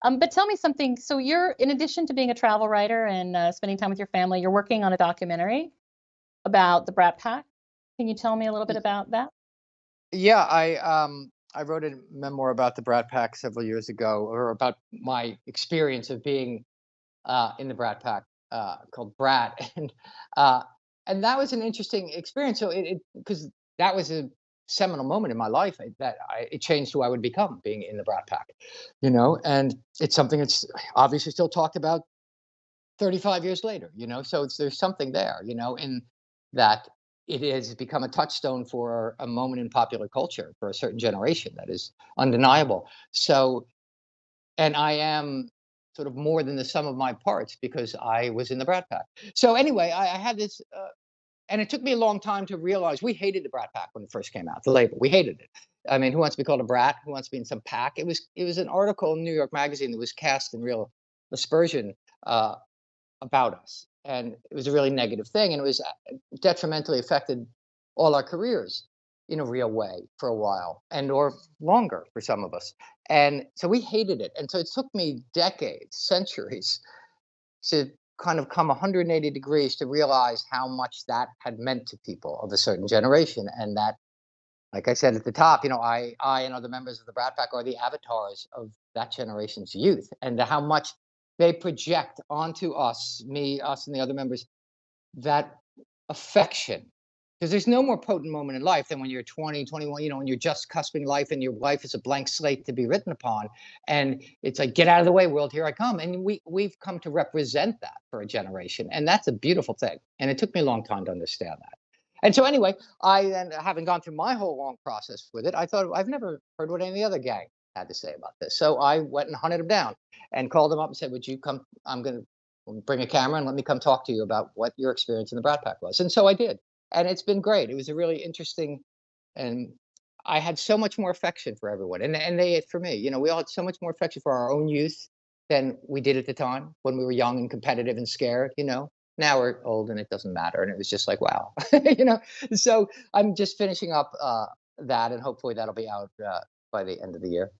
But tell me something. So you're, in addition to being a travel writer and spending time with your family, you're working on a documentary about the Brat Pack. Can you tell me a little bit about that? Yeah, I wrote a memoir about the Brat Pack several years ago, or about my experience of being in the Brat Pack, called Brat, uh, and that was an interesting experience. So it because that was a seminal moment in my life, it changed who I would become being in the Brat Pack, and it's something that's obviously still talked about 35 years later, so there's something there, in that it has become a touchstone for a moment in popular culture for a certain generation that is undeniable. So, and I am sort of more than the sum of my parts because I was in the Brat Pack. So anyway, I had this, and it took me a long time to realize we hated the Brat Pack when it first came out. The label, we hated it. I mean, who wants to be called a brat? Who wants to be in some pack? It was an article in New York Magazine that was cast in real aspersion uh, about us, and it was a really negative thing, and it was detrimentally affected all our careers in a real way for a while, and or longer for some of us. And so we hated it, and so it took me decades, centuries, to kind of come 180 degrees to realize how much that had meant to people of a certain generation, and that, like I said at the top, I and other members of the Brat Pack are the avatars of that generation's youth, and how much they project onto us, us, and the other members, that affection. Because there's no more potent moment in life than when you're 20, 21, when you're just cusping life and your life is a blank slate to be written upon. And it's like, get out of the way, world, here I come. And we've come to represent that for a generation. And that's a beautiful thing. And it took me a long time to understand that. And so anyway, I then, having gone through my whole long process with it, I thought, I've never heard what any other gang had to say about this. So I went and hunted them down and called them up and said, would you come? I'm going to bring a camera and let me come talk to you about what your experience in the Brat Pack was. And so I did. And it's been great. It was a really interesting, and I had so much more affection for everyone. And they, for me, we all had so much more affection for our own youth than we did at the time when we were young and competitive and scared. Now we're old and it doesn't matter. And it was just like, wow, So I'm just finishing up that, and hopefully that'll be out by the end of the year.